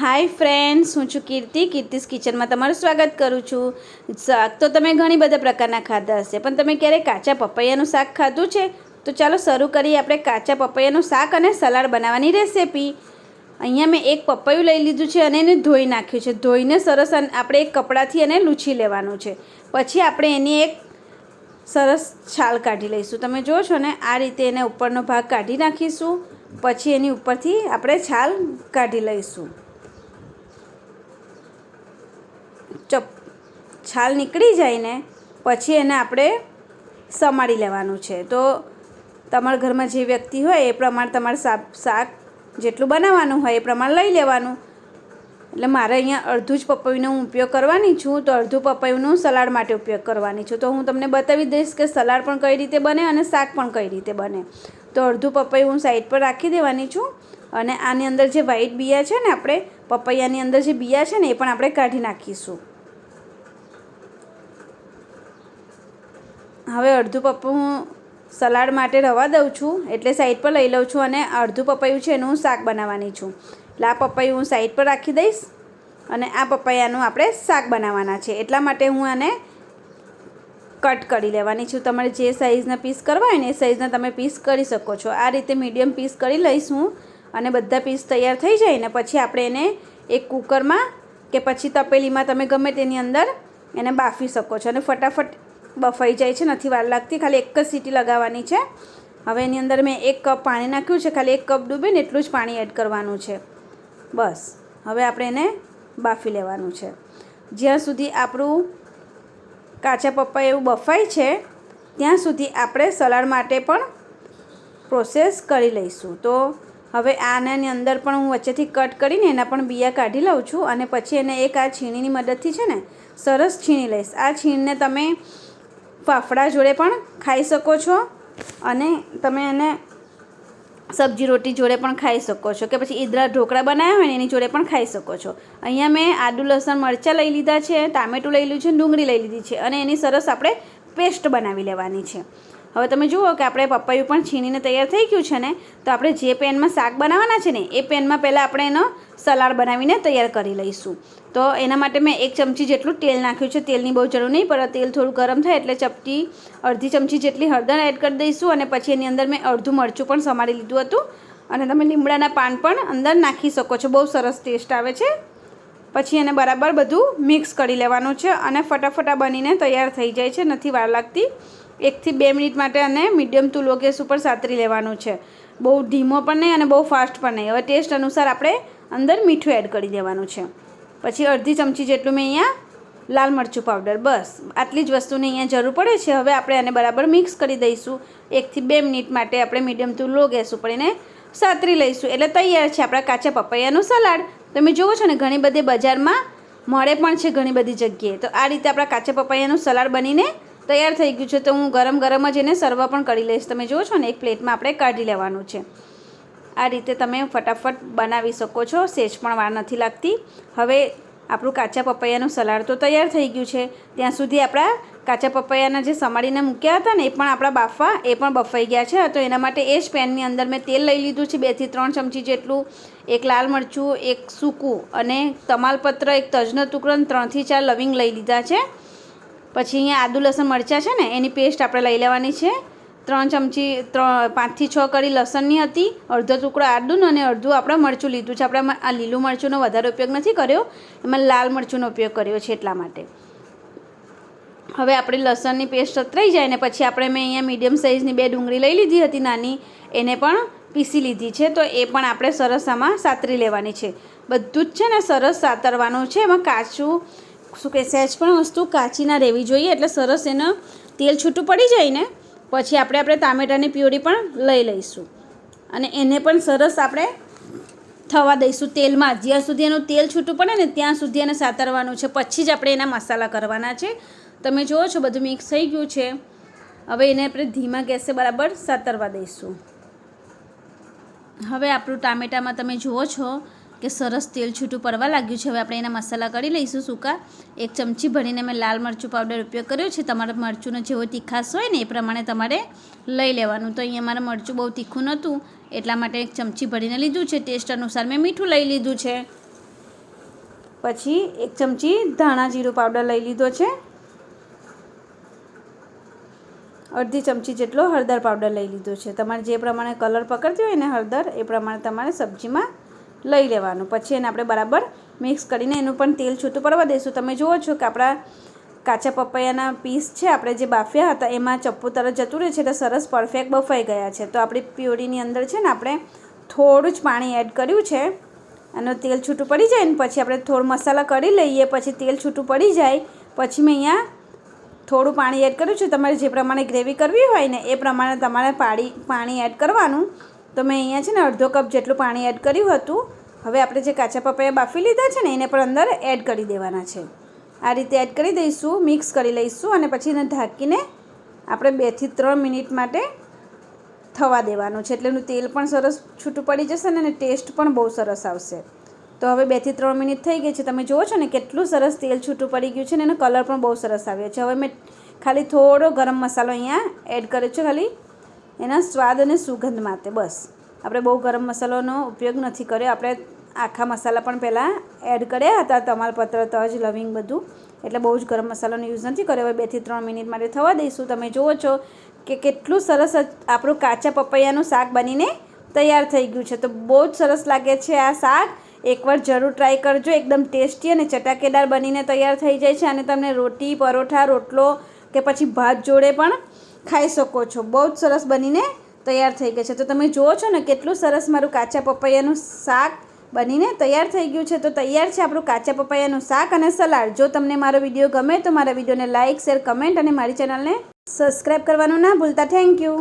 Hi friends, હું છું કીર્તિસ કિચનમાં તમારું સ્વાગત કરું છું. શાક તો તમે ઘણી બધા પ્રકારના ખાધા હશે, પણ તમે ક્યારેય કાચા પપૈયાનું શાક ખાધું છે? તો ચાલો શરૂ કરીએ આપણે કાચા પપૈયાનું શાક અને સલાડ બનાવવાની રેસિપી. અહીંયા મેં એક પપૈયું લઈ લીધું છે અને એને ધોઈ નાખ્યું છે. ધોઈને સરસ આપણે એક કપડાથી એને લૂછી લેવાનું છે. પછી આપણે એની એક સરસ છાલ કાઢી લઈશું. તમે જુઓ છો ને, આ રીતે એને ઉપરનો ભાગ કાઢી નાખીશું. પછી એની ઉપરથી આપણે છાલ કાઢી લઈશું. છાલ નીકળી જાય ને પછી એને આપણે સમારી લેવાનું છે. તો તમારા ઘરમાં જે વ્યક્તિ હોય એ પ્રમાણે તમારે શાક જેટલું બનાવવાનું હોય એ પ્રમાણે લઈ લેવાનું. એટલે મારે અહીંયા અડધું જ પપૈયાનો હું ઉપયોગ કરવાની છું, તો અડધું પપૈયાનું સલાડ માટે ઉપયોગ કરવાની છું. તો હું તમને બતાવી દઈશ કે સલાડ પણ કઈ રીતે બને અને શાક પણ કઈ રીતે બને. તો અડધું પપૈયું હું સાઈડ પર રાખી દેવાની છું અને આની અંદર જે વ્હાઈટ બિયા છે ને, આપણે પપૈયાની અંદર જે બિયા છે ને એ પણ આપણે કાઢી નાખીશું. હવે અડધું પપૈયું હું સલાડ માટે રવા દઉં છું, એટલે સાઈડ પર લઈ લઉં છું અને અડધું પપૈયું છે એનું હું શાક બનાવવાની છું. એટલે આ પપૈયું હું સાઈડ પર રાખી દઈશ અને આ પપૈયાનું આપણે શાક બનાવવાના છે. એટલા માટે હું આને કટ કરી લેવાની છું. તમારે જે સાઈઝના પીસ કરવા હોય ને એ સાઈઝના તમે પીસ કરી શકો છો. આ રીતે મીડિયમ પીસ કરી લઈશ હું અને બધા પીસ તૈયાર થઈ જાય ને પછી આપણે એને એક કુકરમાં કે પછી તપેલીમાં તમે ગમે તેની અંદર એને બાફી શકો છો અને ફટાફટ બફાઈ જાય છે, નથી વાર લાગતી. ખાલી એક જ સીટી લગાવવાની છે. હવે એની અંદર મેં 1 કપ પાણી નાખ્યું છે. ખાલી 1 કપ ડૂબે ને એટલું જ પાણી એડ કરવાનું છે. બસ હવે આપણે એને બાફી લેવાનું છે. જ્યાં સુધી આપણું કાચા પપૈયા એવું બફાય છે ત્યાં સુધી આપણે સલાડ માટે પણ પ્રોસેસ કરી લઈશું. તો હવે આનાની અંદર પણ હું વચ્ચેથી કટ કરીને એના પણ બિયા કાઢી લઉં છું અને પછી એને એક આ છીણીની મદદથી છે ને સરસ છીણી લઈશ. આ છીણને તમે ફાફડા જોડે પણ ખાઈ શકો છો અને તમે એને સબ્જી રોટી જોડે પણ ખાઈ શકો છો, કે પછી ઈદરા ઢોકળા બનાવ્યા હોય ને એની જોડે પણ ખાઈ શકો છો. અહીંયા મેં આદુ લસણ મરચાં લઈ લીધા છે, ટામેટું લઈ લીધું છે, ડુંગળી લઈ લીધી છે અને એની સરસ આપણે પેસ્ટ બનાવી લેવાની છે. હવે તમે જુઓ કે આપણે પપૈયું પણ છીણીને તૈયાર થઈ ગયું છે ને, તો આપણે જે પેનમાં શાક બનાવવાના છે ને એ પેનમાં પહેલાં આપણે એનો સલાડ બનાવીને તૈયાર કરી લઈશું. તો એના માટે મેં 1 ચમચી જેટલું તેલ નાખ્યું છે. તેલની બહુ જરૂર નહીં પડે. તેલ થોડું ગરમ થાય એટલે અડધી ચમચી જેટલી હળદર એડ કરી દઈશું અને પછી એની અંદર મેં અડધું મરચું પણ સમારી લીધું હતું અને તમે લીમડાના પાન પણ અંદર નાખી શકો છો. બહુ સરસ ટેસ્ટ આવે છે. પછી એને બરાબર બધું મિક્સ કરી લેવાનું છે અને ફટાફટ બનીને તૈયાર થઈ જાય છે, નથી વાર લાગતી. 1 થી 2 મિનિટ માટે અને મીડિયમ ટુ લો ગેસ ઉપર સાતરી લેવાનું છે. બહુ ધીમો પણ નહીં અને બહુ ફાસ્ટ પણ નહીં. હવે ટેસ્ટ અનુસાર આપણે અંદર મીઠું એડ કરી દેવાનું છે. પછી અડધી ચમચી જેટલું મેં અહીંયા લાલ મરચું પાવડર, બસ આટલી જ વસ્તુની અહીંયા જરૂર પડે છે. હવે આપણે આને બરાબર મિક્સ કરી દઈશું. 1 થી 2 મિનિટ માટે આપણે મીડિયમ ટુ લો ગેસ ઉપર એને સાતરી લઈશું. એટલે તૈયાર છે આપણા કાચા પપૈયાનું સલાડ. તમે જુઓ છો ને, ઘણી બધી બજારમાં મળે પણ છે ઘણી બધી જગ્યાએ. તો આ રીતે આપણા કાચા પપૈયાનું સલાડ બનીને તૈયાર થઈ ગયું છે. તો હું ગરમ જ એને સર્વ પણ કરી લઈશ. તમે જુઓ છો ને, એક પ્લેટમાં આપણે કાઢી લેવાનું છે. આ રીતે તમે ફટાફટ બનાવી શકો છો, સહેજ પણ વાર નથી લાગતી. હવે આપણું કાચા પપૈયાનું સલાડ તો તૈયાર થઈ ગયું છે. ત્યાં સુધી આપણા કાચા પપૈયાના જે સમારીને મૂક્યા હતા ને એ પણ આપણા બાફા એ પણ બફાઈ ગયા છે. તો એના માટે એ જ પેનની અંદર મેં તેલ લઈ લીધું છે 2 થી 3 ચમચી જેટલું. 1 લાલ મરચું, 1 સૂકું અને તમાલપત્ર, 1 તજનો ટુકડો અને 3 થી 4 લવિંગ લઈ લીધા છે. પછી અહીંયા આદુ લસણ મરચાં છે ને એની પેસ્ટ આપણે લઈ લેવાની છે. 3 ચમચી 5 થી 6 કળી લસણની હતી, અડધો ટુકડો આદુનો અને અડધું આપણે મરચું લીધું છે. આપણે આ લીલું મરચુંનો વધારે ઉપયોગ નથી કર્યો, એમાં લાલ મરચુંનો ઉપયોગ કર્યો છે એટલા માટે. હવે આપણે લસણની પેસ્ટ સતરાઈ જાય ને પછી આપણે મેં અહીંયા મીડિયમ સાઇઝની 2 ડુંગળી લઈ લીધી હતી નાની, એને પણ પીસી લીધી છે. તો એ પણ આપણે સરસ આમાં સાતરી લેવાની છે. બધું જ છે ને સરસ સાતરવાનું છે. એમાં કાચું શું કે સહેજ પણ વસ્તુ કાચી ના રહેવી જોઈએ. એટલે સરસ એનું તેલ છૂટું પડી જાય ને પછી આપણે ટામેટાની પ્યુરી પણ લઈ લઈશું અને એને પણ સરસ આપણે થવા દઈશું તેલમાં. જ્યાં સુધી એનું તેલ છૂટું પડે ને ત્યાં સુધી એને સાતરવાનું છે. પછી જ આપણે એના મસાલા કરવાના છે. તમે જુઓ છો બધું મિક્સ થઈ ગયું છે. હવે એને આપણે ધીમા ગેસે બરાબર સાતરવા દઈશું. હવે આપણું ટામેટામાં તમે જુઓ છો કે સરસ તેલ છૂટું પડવા લાગ્યું છે. હવે આપણે એના મસાલા કરી લઈશું સૂકા. 1 ચમચી ભરીને મેં લાલ મરચું પાવડર ઉપયોગ કર્યો છે. તમારા મરચુંનો જેવો તીખાશ હોય ને એ પ્રમાણે તમારે લઈ લેવાનું. તો અહીંયા મારે મરચું બહુ તીખું નહોતું એટલા માટે 1 ચમચી ભરીને લીધું છે. ટેસ્ટ અનુસાર મેં મીઠું લઈ લીધું છે. પછી 1 ચમચી ધાણા જીરું પાવડર લઈ લીધો છે, અડધી ચમચી જેટલો હળદર પાવડર લઈ લીધો છે. તમારે જે પ્રમાણે કલર પકડતી હોય ને હળદર એ પ્રમાણે તમારે સબ્જીમાં લઈ લેવાનું. પછી એને આપણે બરાબર મિક્સ કરીને એનું પણ તેલ છૂટું પડવા દઈશું. તમે જુઓ છો કે આપણા કાચા પપૈયાના પીસ છે આપણે જે બાફ્યા હતા એમાં ચપ્પુ તરત જતું રહે છે એટલે સરસ પરફેક્ટ બફાઈ ગયા છે. તો આપણી પ્યોરીની અંદર છે ને આપણે થોડું જ પાણી એડ કર્યું છે. અને તેલ છૂટું પડી જાય ને પછી આપણે થોડું મસાલા કરી લઈએ. પછી તેલ છૂટું પડી જાય પછી મેં અહીંયા થોડું પાણી એડ કર્યું છે. તમારે જે પ્રમાણે ગ્રેવી કરવી હોય ને એ પ્રમાણે તમારે પાણી એડ કરવાનું. તો મેં અહીંયા છે ને અડધો કપ જેટલું પાણી એડ કર્યું હતું. હવે આપણે જે કાચા પપૈયા બાફી લીધા છે ને એને પણ અંદર એડ કરી દેવાના છે. આ રીતે એડ કરી દઈશું, મિક્સ કરી લઈશું અને પછી એને ઢાંકીને આપણે 2 થી 3 મિનિટ માટે થવા દેવાનું છે. એટલે એનું તેલ પણ સરસ છૂટું પડી જશે અને ટેસ્ટ પણ બહુ સરસ આવશે. તો હવે 2 થી 3 મિનિટ થઈ ગઈ છે. તમે જુઓ છો ને કેટલું સરસ તેલ છૂટું પડી ગયું છે ને એનો કલર પણ બહુ સરસ આવ્યો છે. હવે મેં ખાલી થોડો ગરમ મસાલો અહીંયા એડ કર્યો છે, ખાલી એના સ્વાદ અને સુગંધ માટે. બસ આપણે બહુ ગરમ મસાલાનો ઉપયોગ નથી કર્યો. આપણે આખા મસાલા પણ પહેલાં એડ કર્યા હતા, તમાલપત્ર, તજ, લવિંગ બધું, એટલે બહુ જ ગરમ મસાલાનો યુઝ નથી કર્યો. હવે 2 થી 3 મિનિટ માટે થવા દઈશું. તમે જુઓ છો કે કેટલું સરસ આપણું કાચા પપૈયાનું શાક બનીને તૈયાર થઈ ગયું છે. તો બહુ જ સરસ લાગે છે આ શાક. એકવાર જરૂર ટ્રાય કરજો. એકદમ ટેસ્ટી અને ચટાકેદાર બનીને તૈયાર થઈ જાય છે અને તમને રોટી, પરોઠા, રોટલો કે પછી ભાત જોડે પણ ખાઈ શકો છો. બહુ જ સરસ બનીને તૈયાર થઈ ગઈ છે. તો તમે જુઓ છો ને કેટલું સરસ મારું કાચા પપૈયાનું શાક બનીને તૈયાર થઈ ગયું છે. તો તૈયાર છે આપણું કાચા પપૈયાનું શાક અને સલાડ. જો તમને મારો વિડીયો ગમે તો મારા વિડીયોને લાઇક, શેર, કમેન્ટ અને મારી ચેનલને સબસ્ક્રાઈબ કરવાનું ના ભૂલતા. Thank you.